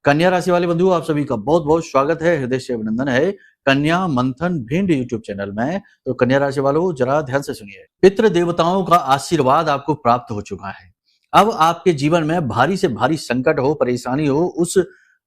कन्या राशि वाले बंधुओं, आप सभी का बहुत बहुत स्वागत है, हृदय से अभिनंदन है कन्या मंथन भिंड यूट्यूब चैनल में। तो कन्या राशि वालों, जरा ध्यान से सुनिए। पितृ देवताओं का आशीर्वाद आपको प्राप्त हो चुका है। अब आपके जीवन में भारी से भारी संकट हो, परेशानी हो, उस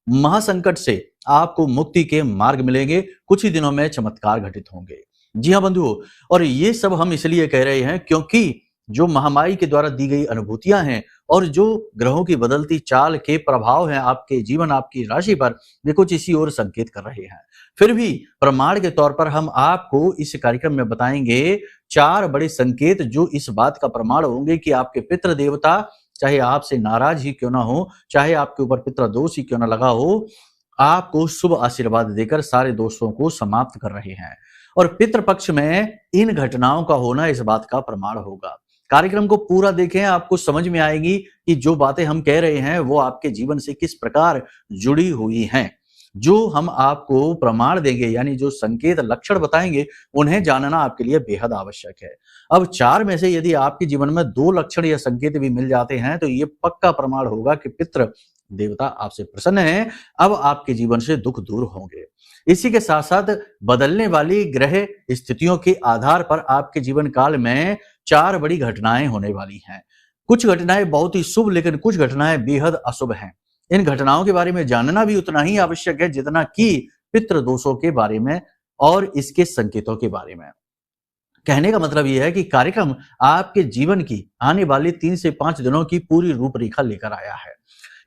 महासंकट से आपको मुक्ति के मार्ग मिलेंगे। कुछ ही दिनों में चमत्कार घटित होंगे। जी हाँ बंधुओं, और ये सब हम इसलिए कह रहे हैं क्योंकि जो महामारी के द्वारा दी गई अनुभूतियां हैं और जो ग्रहों की बदलती चाल के प्रभाव हैं आपके जीवन, आपकी राशि पर, वे कुछ इसी ओर संकेत कर रहे हैं। फिर भी प्रमाण के तौर पर हम आपको इस कार्यक्रम में बताएंगे 4 बड़े संकेत जो इस बात का प्रमाण होंगे कि आपके पितृ देवता चाहे आपसे नाराज ही क्यों ना हो, चाहे आपके ऊपर पितृ दोष ही क्यों ना लगा हो, आपको शुभ आशीर्वाद देकर सारे दोषों को समाप्त कर रहे हैं। और पितृपक्ष में इन घटनाओं का होना इस बात का प्रमाण होगा। कार्यक्रम को पूरा देखें, आपको समझ में आएगी कि जो बातें हम कह रहे हैं वो आपके जीवन से किस प्रकार जुड़ी हुई हैं। जो हम आपको प्रमाण देंगे, यानी जो संकेत लक्षण बताएंगे, उन्हें जानना आपके लिए बेहद आवश्यक है। अब 4 में से यदि आपके जीवन में 2 लक्षण या संकेत भी मिल जाते हैं तो ये पक्का प्रमाण होगा कि पितृ देवता आपसे प्रसन्न हैं। अब आपके जीवन से दुख दूर होंगे। इसी के साथ साथ बदलने वाली ग्रह स्थितियों के आधार पर आपके जीवन काल में 4 बड़ी घटनाएं होने वाली हैं। कुछ घटनाएं बहुत ही शुभ, लेकिन कुछ घटनाएं बेहद अशुभ हैं। इन घटनाओं के बारे में जानना भी उतना ही आवश्यक है जितना कि पितृ दोषों के बारे में और इसके संकेतों के बारे में। कहने का मतलब यह है कि कार्यक्रम आपके जीवन की आने वाले 3 से 5 दिनों की पूरी रूपरेखा लेकर आया है।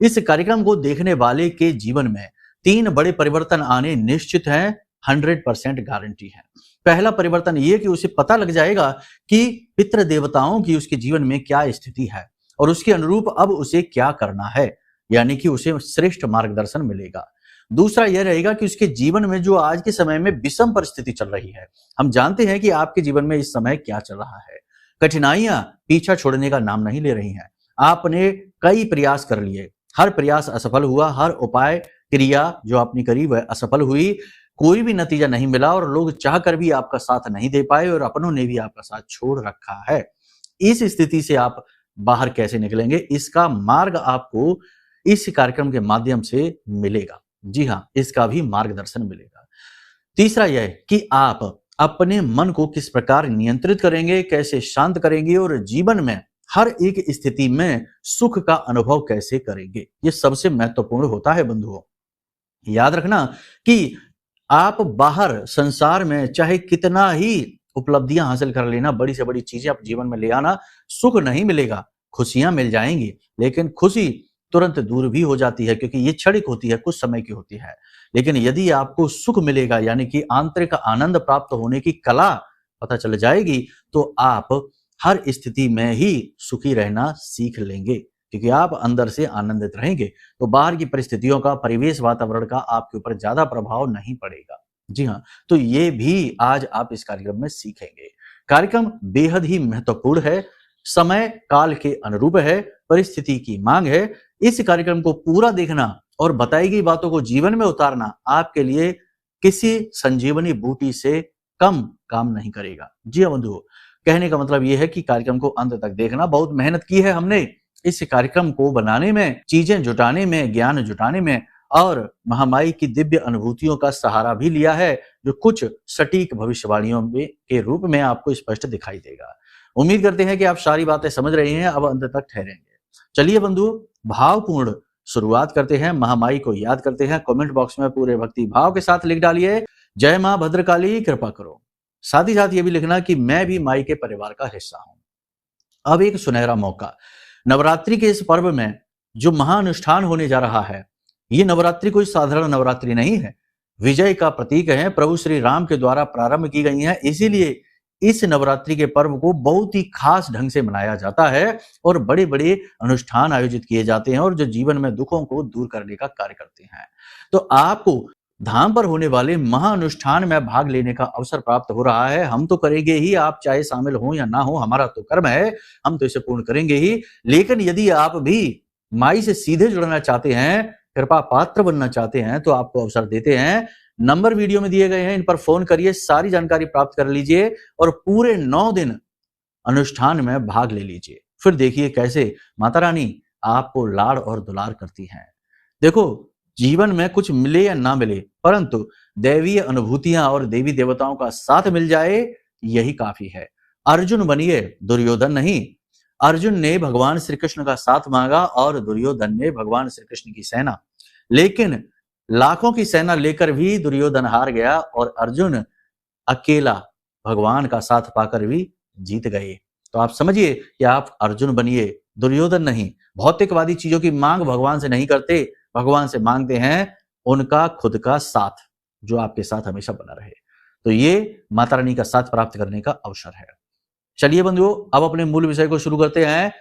इस कार्यक्रम को देखने वाले के जीवन में 3 बड़े परिवर्तन आने निश्चित हैं, 100% गारंटी है। पहला परिवर्तन ये कि उसे पता लग जाएगा कि पितृ देवताओं की उसके जीवन में क्या स्थिति है और उसके अनुरूप अब उसे क्या करना है, यानी कि उसे श्रेष्ठ मार्गदर्शन मिलेगा। दूसरा यह रहेगा कि उसके जीवन में जो आज के समय में विषम परिस्थिति चल रही है, हम जानते हैं कि आपके जीवन में इस समय क्या चल रहा है। कठिनाइयां पीछा छोड़ने का नाम नहीं ले रही हैं। आपने कई प्रयास कर लिए, हर प्रयास असफल हुआ, हर उपाय क्रिया जो आपने करी वह असफल हुई, कोई भी नतीजा नहीं मिला और लोग चाहकर भी आपका साथ नहीं दे पाए और अपनों ने भी आपका साथ छोड़ रखा है। इस स्थिति से आप बाहर कैसे निकलेंगे, इसका मार्ग आपको इस कार्यक्रम के माध्यम से मिलेगा। जी हाँ, इसका भी मार्गदर्शन मिलेगा। तीसरा यह कि आप अपने मन को किस प्रकार नियंत्रित करेंगे, कैसे शांत करेंगे और जीवन में हर एक स्थिति में सुख का अनुभव कैसे करेंगे, ये सबसे महत्वपूर्ण होता है बंधुओं। याद रखना कि आप बाहर संसार में चाहे कितना ही उपलब्धियां हासिल कर लेना, बड़ी से बड़ी चीजें आप जीवन में ले आना, सुख नहीं मिलेगा। खुशियां मिल जाएंगी, लेकिन खुशी तुरंत दूर भी हो जाती है क्योंकि ये क्षणिक होती है, कुछ समय की होती है। लेकिन यदि आपको सुख मिलेगा, यानी कि आंतरिक आनंद प्राप्त होने की कला पता चल जाएगी, तो आप हर स्थिति में ही सुखी रहना सीख लेंगे क्योंकि आप अंदर से आनंदित रहेंगे। तो बाहर की परिस्थितियों का, परिवेश, वातावरण का आपके ऊपर ज्यादा प्रभाव नहीं पड़ेगा। जी हाँ, तो ये भी आज आप इस कार्यक्रम में सीखेंगे। कार्यक्रम बेहद ही महत्वपूर्ण है, समय काल के अनुरूप है, परिस्थिति की मांग है। इस कार्यक्रम को पूरा देखना और बताई गई बातों को जीवन में उतारना आपके लिए किसी संजीवनी बूटी से कम काम नहीं करेगा। जी हाँ बंधुओं, कहने का मतलब यह है कि कार्यक्रम को अंत तक देखना। बहुत मेहनत की है हमने इस कार्यक्रम को बनाने में, चीजें जुटाने में, ज्ञान जुटाने में, और महामाई की दिव्य अनुभूतियों का सहारा भी लिया है जो कुछ सटीक भविष्यवाणियों के रूप में आपको स्पष्ट दिखाई देगा। उम्मीद करते हैं कि आप सारी बातें समझ रहे हैं, अब अंत तक ठहरेंगे। चलिए बंधु, भावपूर्ण शुरुआत करते हैं, महामाई को याद करते हैं। कमेंट बॉक्स में पूरे भक्ति भाव के साथ लिख डालिए, जय मां भद्रकाली कृपा करो। साथ ही साथ ये भी लिखना कि मैं भी माई के परिवार का हिस्सा हूं। अब एक सुनहरा मौका, नवरात्रि के इस पर्व में जो महाअनुष्ठान होने जा रहा है, ये नवरात्रि कोई साधारण नवरात्रि नहीं है, विजय का प्रतीक है, प्रभु श्री राम के द्वारा प्रारंभ की गई है। इसीलिए इस नवरात्रि के पर्व को बहुत ही खास ढंग से मनाया जाता है और बड़े बड़े अनुष्ठान आयोजित किए जाते हैं और जो जीवन में दुखों को दूर करने का कार्य करते हैं। तो आपको धाम पर होने वाले महाअनुष्ठान में भाग लेने का अवसर प्राप्त हो रहा है। हम तो करेंगे ही, आप चाहे शामिल हो या ना हो, हमारा तो कर्म है, हम तो इसे पूर्ण करेंगे ही। लेकिन यदि आप भी माई से सीधे जुड़ना चाहते हैं, कृपा पात्र बनना चाहते हैं, तो आपको अवसर देते हैं। नंबर वीडियो में दिए गए हैं, इन पर फोन करिए, सारी जानकारी प्राप्त कर लीजिए और पूरे 9 दिन अनुष्ठान में भाग ले लीजिए। फिर देखिए कैसे माता रानी आपको लाड़ और दुलार करती हैं। देखो, जीवन में कुछ मिले या ना मिले, परंतु दैवीय अनुभूतियां और देवी देवताओं का साथ मिल जाए, यही काफी है। अर्जुन बनिए, दुर्योधन नहीं। अर्जुन ने भगवान श्री कृष्ण का साथ मांगा और दुर्योधन ने भगवान श्री कृष्ण की सेना। लेकिन लाखों की सेना लेकर भी दुर्योधन हार गया और अर्जुन अकेला भगवान का साथ पाकर भी जीत गए। तो आप समझिए कि आप अर्जुन बनिए, दुर्योधन नहीं। भौतिकवादी चीजों की मांग भगवान से नहीं करते, भगवान से मांगते हैं उनका खुद का साथ, जो आपके साथ हमेशा बना रहे। तो ये माता रानी का साथ प्राप्त करने का अवसर है। चलिए बंधुओं, अब अपने मूल विषय को शुरू करते हैं।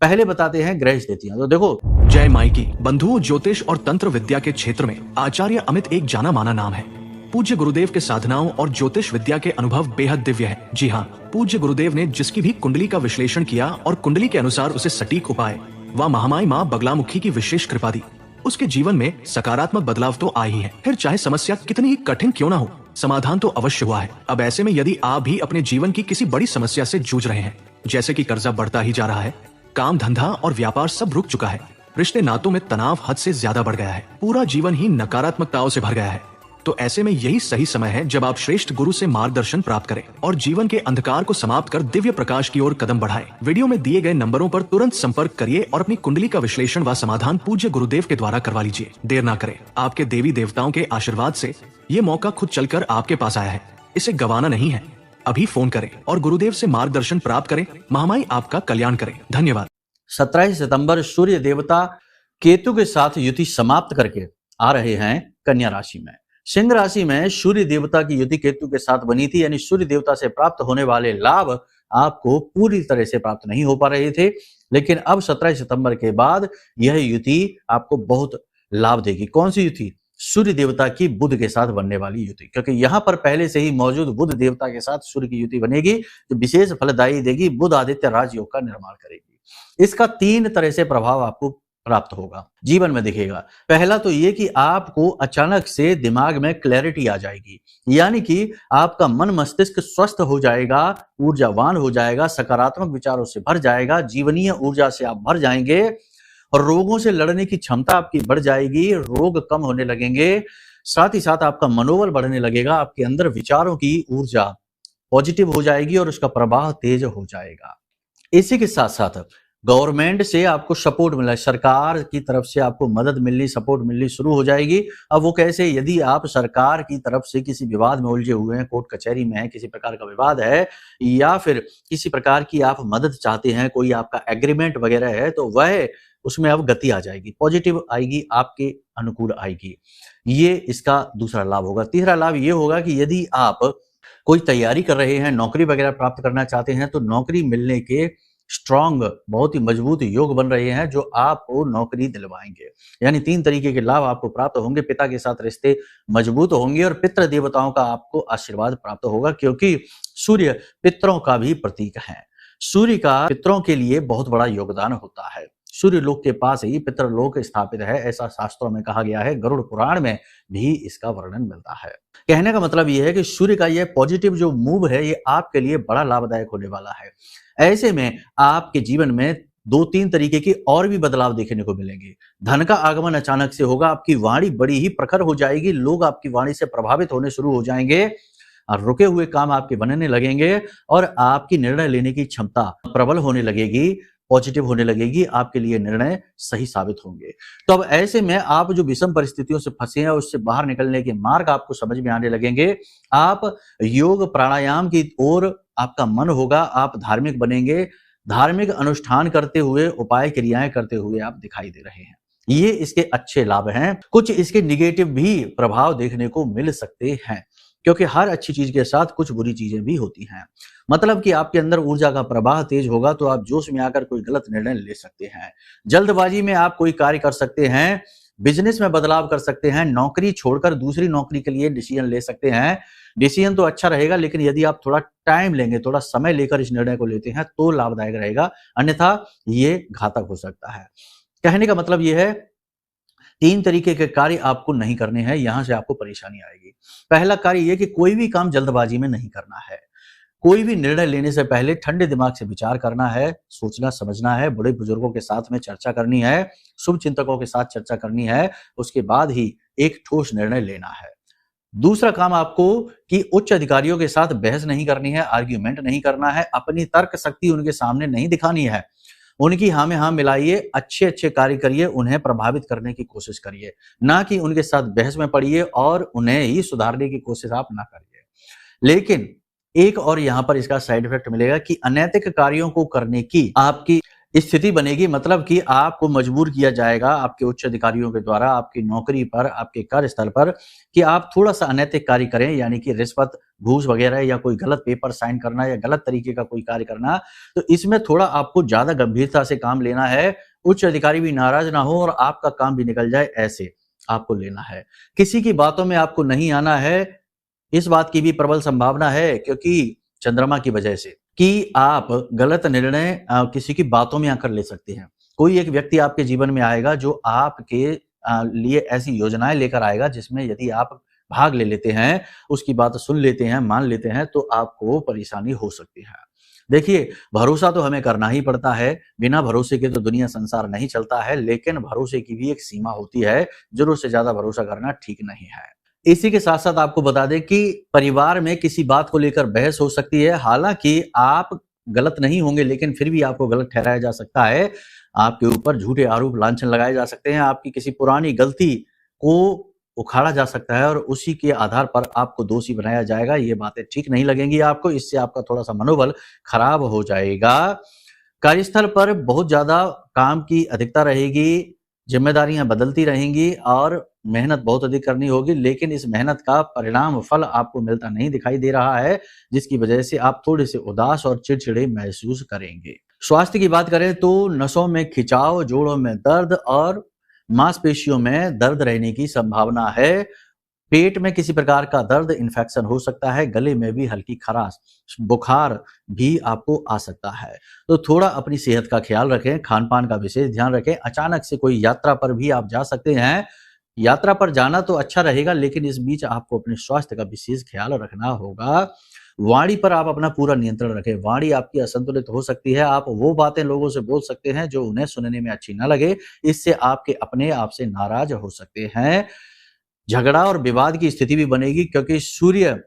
पहले बताते हैं ग्रह स्थितियां। तो देखो, जय माई की। बंधुओं, ज्योतिष और तंत्र विद्या के क्षेत्र में आचार्य अमित एक जाना माना नाम है। पूज्य गुरुदेव के साधनाओं और ज्योतिष विद्या के अनुभव बेहद दिव्य है। जी हाँ, पूज्य गुरुदेव ने जिसकी भी कुंडली का विश्लेषण किया और कुंडली के अनुसार उसे सटीक उपाय व महामाई माँ बगलामुखी की विशेष कृपा दी, उसके जीवन में सकारात्मक बदलाव तो आ ही है। फिर चाहे समस्या कितनी ही कठिन क्यों ना हो, समाधान तो अवश्य हुआ है। अब ऐसे में यदि आप भी अपने जीवन की किसी बड़ी समस्या से जूझ रहे हैं, जैसे कि कर्जा बढ़ता ही जा रहा है, काम धंधा और व्यापार सब रुक चुका है, रिश्ते नातों में तनाव हद से ज्यादा बढ़ गया है, पूरा जीवन ही नकारात्मकताओं से भर गया है, तो ऐसे में यही सही समय है जब आप श्रेष्ठ गुरु से मार्गदर्शन प्राप्त करें और जीवन के अंधकार को समाप्त कर दिव्य प्रकाश की ओर कदम बढ़ाएं। वीडियो में दिए गए नंबरों पर तुरंत संपर्क करिए और अपनी कुंडली का विश्लेषण व समाधान पूज्य गुरुदेव के द्वारा करवा लीजिए। देर ना करें, आपके देवी देवताओं के आशीर्वाद से ये मौका खुद चलकर आपके पास आया है, इसे गंवाना नहीं है। अभी फोन करें और गुरुदेव से मार्गदर्शन प्राप्त करें। महामाई आपका कल्याण करें। धन्यवाद। 17 सितंबर सूर्य देवता केतु के साथ युति समाप्त करके आ रहे हैं कन्या राशि में। सिंह राशि में सूर्य देवता की युति केतु के साथ बनी थी, यानी सूर्य देवता से प्राप्त होने वाले लाभ आपको पूरी तरह से प्राप्त नहीं हो पा रहे थे, लेकिन अब 17 सितंबर के बाद यह युति आपको बहुत लाभ देगी। कौन सी युति? सूर्य देवता की बुध के साथ बनने वाली युति, क्योंकि यहाँ पर पहले से ही मौजूद बुध देवता के साथ सूर्य की युति बनेगी, जो विशेष फलदायी देगी, बुध आदित्य राजयोग का निर्माण करेगी। इसका 3 तरह से प्रभाव आपको प्राप्त होगा, जीवन में दिखेगा। पहला तो ये कि आपको अचानक से दिमाग में क्लैरिटी आ जाएगी, यानी कि आपका मन मस्तिष्क स्वस्थ हो जाएगा, ऊर्जावान हो जाएगा, सकारात्मक विचारों से भर जाएगा, जीवनीय ऊर्जा से आप भर जाएंगे और रोगों से लड़ने की क्षमता आपकी बढ़ जाएगी, रोग कम होने लगेंगे, साथ ही साथ आपका मनोबल बढ़ने लगेगा, आपके अंदर विचारों की ऊर्जा पॉजिटिव हो जाएगी और उसका प्रवाह तेज हो जाएगा। इसी के साथ साथ गवर्नमेंट से आपको सपोर्ट मिला, सरकार की तरफ से आपको मदद मिलनी, सपोर्ट मिलनी शुरू हो जाएगी। अब वो कैसे? यदि आप सरकार की तरफ से किसी विवाद में उलझे हुए हैं, कोर्ट कचहरी में है, किसी प्रकार का विवाद है, या फिर किसी प्रकार की आप मदद चाहते हैं, कोई आपका एग्रीमेंट वगैरह है, तो वह उसमें अब गति आ जाएगी, पॉजिटिव आएगी, आपके अनुकूल आएगी। ये इसका दूसरा लाभ होगा। तीसरा लाभ ये होगा कि यदि आप कोई तैयारी कर रहे हैं, नौकरी वगैरह प्राप्त करना चाहते हैं, तो नौकरी मिलने के स्ट्रॉन्ग, बहुत ही मजबूत योग बन रहे हैं, जो आपको नौकरी दिलवाएंगे। यानी 3 तरीके के लाभ आपको प्राप्त होंगे। पिता के साथ रिश्ते मजबूत होंगे और पितृ देवताओं का आपको आशीर्वाद प्राप्त होगा, क्योंकि सूर्य पितरों का भी प्रतीक है। सूर्य का पितरों के लिए बहुत बड़ा योगदान होता है। सूर्य लोक के पास ही पितृलोक स्थापित है, ऐसा शास्त्रों में कहा गया है, गरुड़ पुराण में भी इसका वर्णन मिलता है। कहने का मतलब यह है कि सूर्य का यह पॉजिटिव जो मूव है, ये आपके लिए बड़ा लाभदायक होने वाला है। ऐसे में आपके जीवन में 2-3 तरीके के और भी बदलाव देखने को मिलेंगे। धन का आगमन अचानक से होगा, आपकी वाणी बड़ी ही प्रखर हो जाएगी, लोग आपकी वाणी से प्रभावित होने शुरू हो जाएंगे और रुके हुए काम आपके बनने लगेंगे और आपकी निर्णय लेने की क्षमता प्रबल होने लगेगी, पॉजिटिव होने लगेगी, आपके लिए निर्णय सही साबित होंगे। तो अब ऐसे में आप जो विषम परिस्थितियों से फंसे हैं, उससे बाहर निकलने के मार्ग आपको समझ में आने लगेंगे। आप योग प्राणायाम की ओर आपका मन होगा, आप धार्मिक बनेंगे, धार्मिक अनुष्ठान करते हुए, उपाय क्रियाएं करते हुए आप दिखाई दे रहे हैं। ये इसके अच्छे लाभ हैं। कुछ इसके निगेटिव भी प्रभाव देखने को मिल सकते हैं, क्योंकि हर अच्छी चीज के साथ कुछ बुरी चीजें भी होती हैं। मतलब कि आपके अंदर ऊर्जा का प्रवाह तेज होगा, तो आप जोश में आकर कोई गलत निर्णय ले सकते हैं। जल्दबाजी में आप कोई कार्य कर सकते हैं, बिजनेस में बदलाव कर सकते हैं, नौकरी छोड़कर दूसरी नौकरी के लिए डिसीजन ले सकते हैं। डिसीजन तो अच्छा रहेगा, लेकिन यदि आप थोड़ा टाइम लेंगे, थोड़ा समय लेकर इस निर्णय को लेते हैं, तो लाभदायक रहेगा, अन्यथा ये घातक हो सकता है। कहने का मतलब यह है, 3 तरीके के कार्य आपको नहीं करने हैं, यहां से आपको परेशानी आएगी। पहला कार्य यह कि कोई भी काम जल्दबाजी में नहीं करना है। कोई भी निर्णय लेने से पहले ठंडे दिमाग से विचार करना है, सोचना समझना है, बड़े बुजुर्गों के साथ में चर्चा करनी है, शुभ चिंतकों के साथ चर्चा करनी है, उसके बाद ही एक ठोस निर्णय लेना है। दूसरा काम आपको कि उच्च अधिकारियों के साथ बहस नहीं करनी है, आर्ग्यूमेंट नहीं करना है, अपनी तर्क शक्ति उनके सामने नहीं दिखानी है। उनकी हाँ में हाँ मिलाइए, अच्छे कार्य करिए, उन्हें प्रभावित करने की कोशिश करिए, ना कि उनके साथ बहस में पड़िए और उन्हें ही सुधारने की कोशिश आप ना करिए। लेकिन एक और यहाँ पर इसका साइड इफेक्ट मिलेगा कि अनैतिक कार्यों को करने की आपकी स्थिति बनेगी, मतलब कि आपको मजबूर किया जाएगा आपके उच्च अधिकारियों के द्वारा, आपकी नौकरी पर, आपके कार्यस्थल पर, कि आप थोड़ा सा अनैतिक कार्य करें, यानी कि रिश्वत, घूस वगैरह या कोई गलत पेपर साइन करना या गलत तरीके का कोई कार्य करना। तो इसमें थोड़ा आपको ज्यादा गंभीरता से काम लेना है। उच्च अधिकारी भी नाराज ना हो और आपका काम भी निकल जाए, ऐसे आपको लेना है। किसी की बातों में आपको नहीं आना है। इस बात की भी प्रबल संभावना है, क्योंकि चंद्रमा की वजह से, कि आप गलत निर्णय किसी की बातों में आकर ले सकते हैं। कोई एक व्यक्ति आपके जीवन में आएगा जो आपके लिए ऐसी योजनाएं लेकर आएगा जिसमें यदि आप भाग ले लेते हैं, उसकी बात सुन लेते हैं, मान लेते हैं, तो आपको परेशानी हो सकती है। देखिए, भरोसा तो हमें करना ही पड़ता है, बिना भरोसे के तो दुनिया संसार नहीं चलता है, लेकिन भरोसे की भी एक सीमा होती है। जरूरत से ज्यादा भरोसा करना ठीक नहीं है। इसी के साथ साथ आपको बता दें कि परिवार में किसी बात को लेकर बहस हो सकती है। हालांकि आप गलत नहीं होंगे, लेकिन फिर भी आपको गलत ठहराया जा सकता है। आपके ऊपर झूठे आरोप लांछन लगाए जा सकते हैं, आपकी किसी पुरानी गलती को उखाड़ा जा सकता है और उसी के आधार पर आपको दोषी बनाया जाएगा। ये बातें ठीक नहीं लगेंगी आपको, इससे आपका थोड़ा सा मनोबल खराब हो जाएगा। कार्यस्थल पर बहुत ज्यादा काम की अधिकता रहेगी, जिम्मेदारियां बदलती रहेंगी और मेहनत बहुत अधिक करनी होगी, लेकिन इस मेहनत का परिणाम फल आपको मिलता नहीं दिखाई दे रहा है, जिसकी वजह से आप थोड़े से उदास और चिड़चिड़े महसूस करेंगे। स्वास्थ्य की बात करें तो नसों में खिंचाव, जोड़ों में दर्द और मांसपेशियों में दर्द रहने की संभावना है। पेट में किसी प्रकार का दर्द, इन्फेक्शन हो सकता है, गले में भी हल्की खराश, बुखार भी आपको आ सकता है। तो थोड़ा अपनी सेहत का ख्याल रखें, खान पान का विशेष ध्यान रखें। अचानक से कोई यात्रा पर भी आप जा सकते हैं। यात्रा पर जाना तो अच्छा रहेगा, लेकिन इस बीच आपको अपने स्वास्थ्य का विशेष ख्याल रखना होगा। वाणी पर आप अपना पूरा नियंत्रण रखें। वाणी आपकी असंतुलित हो सकती है। आप वो बातें लोगों से बोल सकते हैं जो उन्हें सुनने में अच्छी ना लगे, इससे आपके अपने आप से नाराज हो सकते हैं। झगड़ा और विवाद की स्थिति भी बनेगी, क्योंकि सूर्य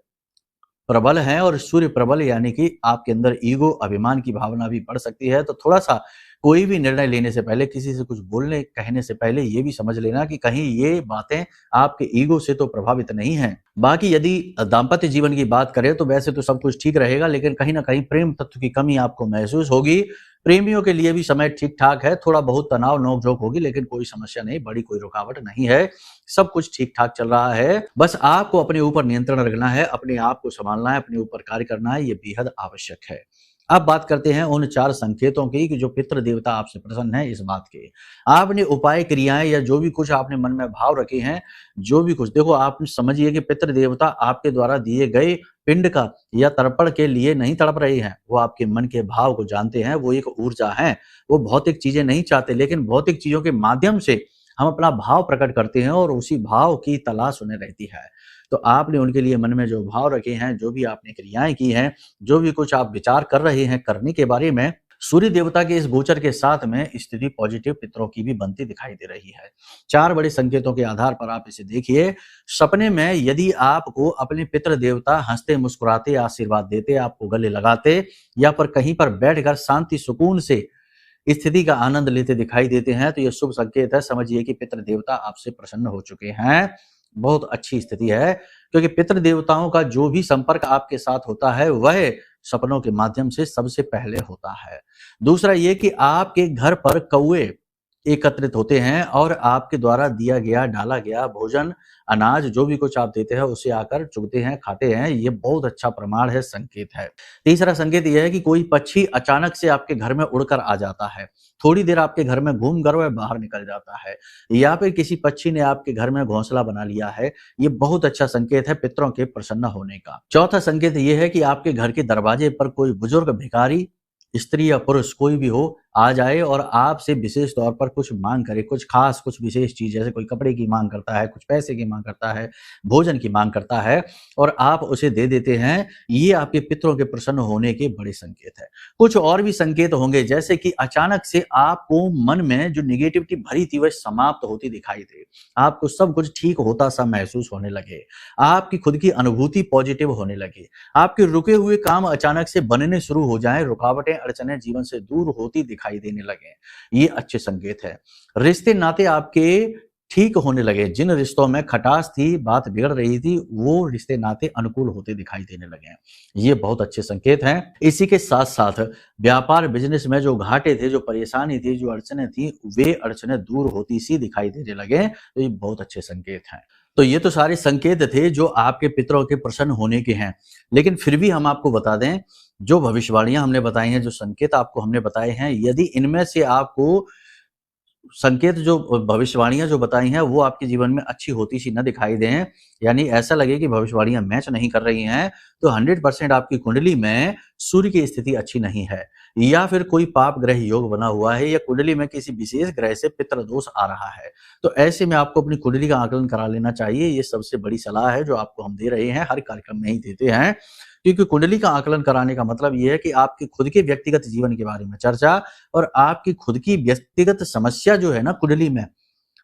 प्रबल है और सूर्य प्रबल यानी कि आपके अंदर ईगो, अभिमान की भावना भी बढ़ सकती है। तो थोड़ा सा कोई भी निर्णय लेने से पहले, किसी से कुछ बोलने कहने से पहले ये भी समझ लेना कि कहीं ये बातें आपके ईगो से तो प्रभावित नहीं है। बाकी यदि दाम्पत्य जीवन की बात करें तो वैसे तो सब कुछ ठीक रहेगा, लेकिन कहीं ना कहीं प्रेम तत्व की कमी आपको महसूस होगी। प्रेमियों के लिए भी समय ठीक ठाक है, थोड़ा बहुत तनाव नोकझोंक होगी, लेकिन कोई समस्या नहीं, बड़ी कोई रुकावट नहीं है, सब कुछ ठीक ठाक चल रहा है। बस आपको अपने ऊपर नियंत्रण रखना है, अपने आप को संभालना है, अपने ऊपर कार्य करना है, ये बेहद आवश्यक है। अब बात करते हैं उन 4 संकेतों की कि जो पितृ देवता आपसे प्रसन्न है। इस बात के आपने उपाय, क्रियाएं या जो भी कुछ आपने मन में भाव रखे हैं, जो भी कुछ, देखो आप समझिए कि पितृ देवता आपके द्वारा दिए गए पिंड का या तर्पण के लिए नहीं तड़प रहे हैं। वो आपके मन के भाव को जानते हैं, वो एक ऊर्जा है, वो भौतिक चीजें नहीं चाहते, लेकिन भौतिक चीजों के माध्यम से हम अपना भाव प्रकट करते हैं और उसी भाव की तलाश उन्हें रहती है। तो आपने उनके लिए मन में जो भाव रखे हैं, जो भी आपने क्रियाएं की हैं, जो भी कुछ आप विचार कर रहे हैं करने के बारे में, सूर्य देवता के इस गोचर के साथ में स्थिति पॉजिटिव पितरों की भी बनती दिखाई दे रही है। 4 बड़े संकेतों के आधार पर आप इसे देखिए। सपने में यदि आपको अपने पितृ देवता हंसते मुस्कुराते आशीर्वाद देते, आपको गले लगाते या पर कहीं पर बैठकर शांति सुकून से स्थिति का आनंद लेते दिखाई देते हैं, तो यह शुभ संकेत है। समझिए कि पितृ देवता आपसे प्रसन्न हो चुके हैं। बहुत अच्छी स्थिति है, क्योंकि पितृ देवताओं का जो भी संपर्क आपके साथ होता है वह सपनों के माध्यम से सबसे पहले होता है। दूसरा ये कि आपके घर पर कौवे एकत्रित होते हैं और आपके द्वारा दिया गया, डाला गया भोजन, अनाज, जो भी कुछ आप देते हैं उसे आकर चुगते हैं, खाते हैं। ये बहुत अच्छा प्रमाण है, संकेत है। तीसरा संकेत यह है कि कोई पक्षी अचानक से आपके घर में उड़कर आ जाता है, थोड़ी देर आपके घर में घूम कर वह बाहर निकल जाता है, या फिर किसी पक्षी ने आपके घर में घोंसला बना लिया है। ये बहुत अच्छा संकेत है पितरों के प्रसन्न होने का। चौथा संकेत यह है कि आपके घर के दरवाजे पर कोई बुजुर्ग भिखारी, स्त्री या पुरुष कोई भी हो, आ जाए और आपसे विशेष तौर पर कुछ मांग करे, कुछ खास, कुछ विशेष चीज, जैसे कोई कपड़े की मांग करता है, कुछ पैसे की मांग करता है, भोजन की मांग करता है और आप उसे दे देते हैं, ये आपके पितरों के प्रसन्न होने के बड़े संकेत है। कुछ और भी संकेत होंगे, जैसे कि अचानक से आपको मन में जो निगेटिविटी भरी थी वह समाप्त होती दिखाई दे, आपको सब कुछ ठीक होता सा महसूस होने लगे, आपकी खुद की अनुभूति पॉजिटिव होने लगे, आपके रुके हुए काम अचानक से बनने शुरू हो जाएं, रुकावटें अड़चनें जीवन से दूर होती दिखाई देने लगे, ये अच्छे संकेत है। रिश्ते नाते आपके ठीक होने लगे, जिन रिश्तों में खटास थी, बात बिगड़ रही थी, वो रिश्ते नाते अनुकूल होते दिखाई देने लगे, ये बहुत अच्छे संकेत हैं। इसी के साथ साथ व्यापार बिजनेस में जो घाटे थे, जो परेशानी थी, जो अड़चनें थी, वे अड़चनें दूर होती सी दिखाई देने लगे, तो ये बहुत अच्छे संकेत हैं। तो ये तो सारे संकेत थे जो आपके पितरों के प्रसन्न होने के हैं, लेकिन फिर भी हम आपको बता दें, जो भविष्यवाणियां हमने बताई हैं, जो संकेत आपको हमने बताए हैं, यदि इनमें से आपको संकेत जो भविष्यवाणियां जो बताई हैं वो आपके जीवन में अच्छी होती सी न दिखाई दें, यानी ऐसा लगे कि भविष्यवाणियां मैच नहीं कर रही हैं, तो 100% आपकी कुंडली में सूर्य की स्थिति अच्छी नहीं है, या फिर कोई पाप ग्रह योग बना हुआ है, या कुंडली में किसी विशेष ग्रह से पितृ दोष आ रहा है। तो ऐसे में आपको अपनी कुंडली का आकलन करा लेना चाहिए। ये सबसे बड़ी सलाह है जो आपको हम दे रहे हैं, हर कार्यक्रम में ही देते हैं, क्योंकि कुंडली का आकलन कराने का मतलब ये है कि आपके खुद के व्यक्तिगत जीवन के बारे में चर्चा और आपकी खुद की व्यक्तिगत समस्या जो है ना कुंडली में,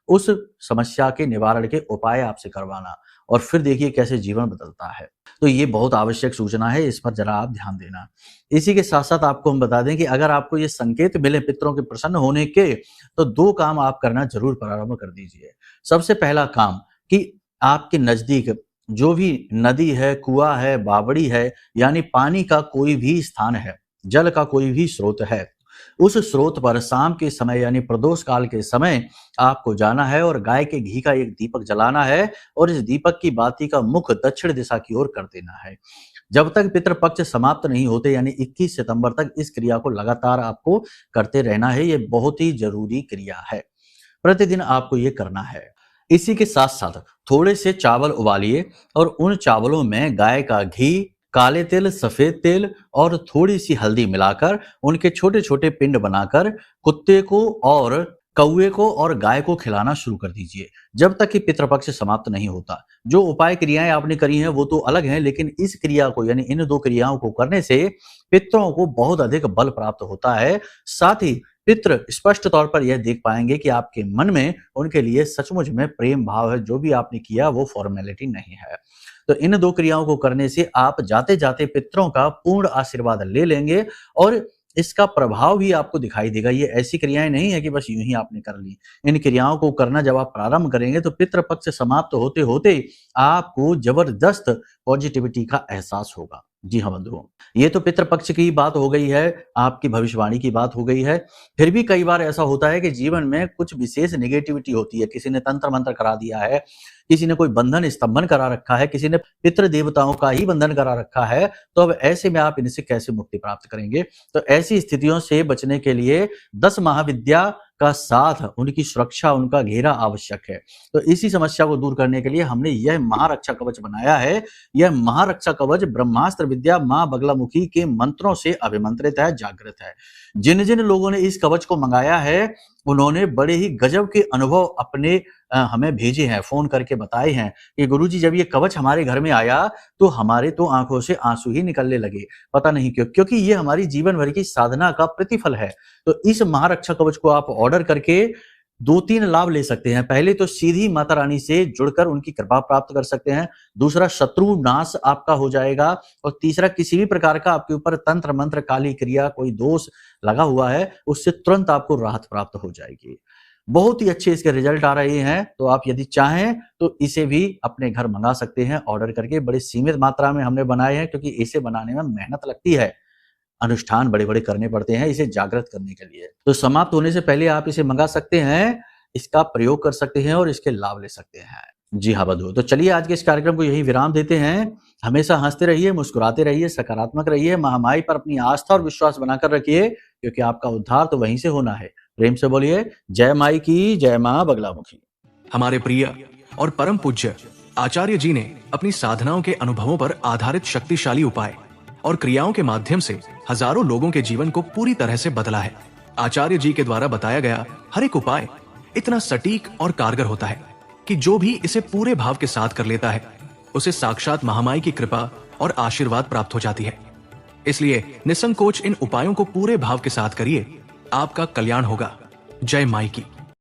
उस समस्या के निवारण के उपाय आपसे करवाना, और फिर देखिए कैसे जीवन बदलता है। तो ये बहुत आवश्यक सूचना है, इस पर जरा आप ध्यान देना। इसी के साथ साथ आपको हम बता दें कि अगर आपको ये संकेत मिले पितरों के प्रसन्न होने के, तो 2 काम आप करना जरूर प्रारंभ कर दीजिए। सबसे पहला काम कि आपके नजदीक जो भी नदी है, कुआं है, बावड़ी है, यानी पानी का कोई भी स्थान है, जल का कोई भी स्रोत है, उस स्रोत पर शाम के समय यानी प्रदोष काल के समय आपको जाना है और गाय के घी का एक दीपक जलाना है और इस दीपक की बाती का मुख दक्षिण दिशा की ओर कर देना है। जब तक पितृपक्ष समाप्त नहीं होते, यानी 21 सितंबर तक इस क्रिया को लगातार आपको करते रहना है। ये बहुत ही जरूरी क्रिया है, प्रतिदिन आपको ये करना है। इसी के साथ साथ थोड़े से चावल उबालिए और उन चावलों में गाय का घी, काले तिल, सफेद तिल और थोड़ी सी हल्दी मिलाकर उनके छोटे छोटे पिंड बनाकर कुत्ते को और कौवे को और गाय को खिलाना शुरू कर दीजिए, जब तक कि पितृपक्ष समाप्त नहीं होता। जो उपाय क्रियाएं आपने करी हैं वो तो अलग हैं, लेकिन इस क्रिया को यानी इन 2 क्रियाओं को करने से पितरों को बहुत अधिक बल प्राप्त होता है। साथ ही पितृ स्पष्ट तौर पर यह देख पाएंगे कि आपके मन में उनके लिए सचमुच में प्रेम भाव है, जो भी आपने किया वो फॉर्मेलिटी नहीं है। तो इन 2 क्रियाओं को करने से आप जाते जाते पितरों का पूर्ण आशीर्वाद ले लेंगे और इसका प्रभाव भी आपको दिखाई देगा। ये ऐसी क्रियाएं नहीं है कि बस यूं ही आपने कर ली। इन क्रियाओं को करना जब आप प्रारंभ करेंगे तो पितृपक्ष समाप्त होते होते आपको जबरदस्त पॉजिटिविटी का एहसास होगा। जी हाँ बंधुओं, ये तो पितृपक्ष की बात हो गई है, आपकी भविष्यवाणी की बात हो गई है। फिर भी कई बार ऐसा होता है कि जीवन में कुछ विशेष नेगेटिविटी होती है, किसी ने तंत्र मंत्र करा दिया है, किसी ने कोई बंधन स्तंभन करा रखा है, किसी ने पितृ देवताओं का ही बंधन करा रखा है। तो अब ऐसे में आप इनसे कैसे मुक्ति प्राप्त करेंगे? तो ऐसी स्थितियों से बचने के लिए 10 महाविद्या का साथ, उनकी सुरक्षा, उनका घेरा आवश्यक है। तो इसी समस्या को दूर करने के लिए हमने यह महारक्षा कवच बनाया है। यह महारक्षा कवच ब्रह्मास्त्र विद्या मां बगलामुखी के मंत्रों से अभिमंत्रित है, जागृत है। जिन जिन लोगों ने इस कवच को मंगाया है उन्होंने बड़े ही गजब के अनुभव अपने हमें भेजे हैं, फोन करके बताए हैं कि गुरुजी जब ये कवच हमारे घर में आया तो हमारे तो आंखों से आंसू ही निकलने लगे। पता नहीं क्यों, क्योंकि ये हमारी जीवन भर की साधना का प्रतिफल है। तो इस महारक्षा कवच को आप ऑर्डर करके 2-3 लाभ ले सकते हैं। पहले तो सीधी माता रानी से जुड़कर उनकी कृपा प्राप्त कर सकते हैं, दूसरा शत्रु नाश आपका हो जाएगा, और तीसरा किसी भी प्रकार का आपके ऊपर तंत्र मंत्र काली क्रिया कोई दोष लगा हुआ है उससे तुरंत आपको राहत प्राप्त हो जाएगी। बहुत ही अच्छे इसके रिजल्ट आ रहे हैं। तो आप यदि चाहें तो इसे भी अपने घर मंगा सकते हैं ऑर्डर करके। बड़ी सीमित मात्रा में हमने बनाए हैं क्योंकि इसे बनाने में मेहनत लगती है, अनुष्ठान बड़े बड़े करने पड़ते हैं इसे जागृत करने के लिए। तो समाप्त होने से पहले आप इसे मंगा सकते हैं, इसका प्रयोग कर सकते हैं और इसके लाभ ले सकते हैं। जी हाँ बंधुओं, तो चलिए आज के इस कार्यक्रम को यही विराम देते हैं। हमेशा हंसते रहिए, मुस्कुराते रहिए, सकारात्मक रहिए, महामाई पर अपनी आस्था और विश्वास बनाकर रखिए, क्योंकि आपका उद्धार तो वहीं से होना है। प्रेम से बोलिए जय माई की, जय मां बगलामुखी। हमारे प्रिय और परम पूज्य आचार्य जी ने अपनी साधनाओं के अनुभवों पर आधारित शक्तिशाली उपाय और क्रियाओं के माध्यम से हजारों लोगों के जीवन को पूरी तरह से बदला है। आचार्य जी के द्वारा बताया गया हर एक उपाय इतना सटीक और कारगर होता है कि जो भी इसे पूरे भाव के साथ कर लेता है उसे साक्षात महामाई की कृपा और आशीर्वाद प्राप्त हो जाती है। इसलिए निसंकोच इन उपायों को पूरे भाव के साथ करिए, आपका कल्याण होगा। जय माई की।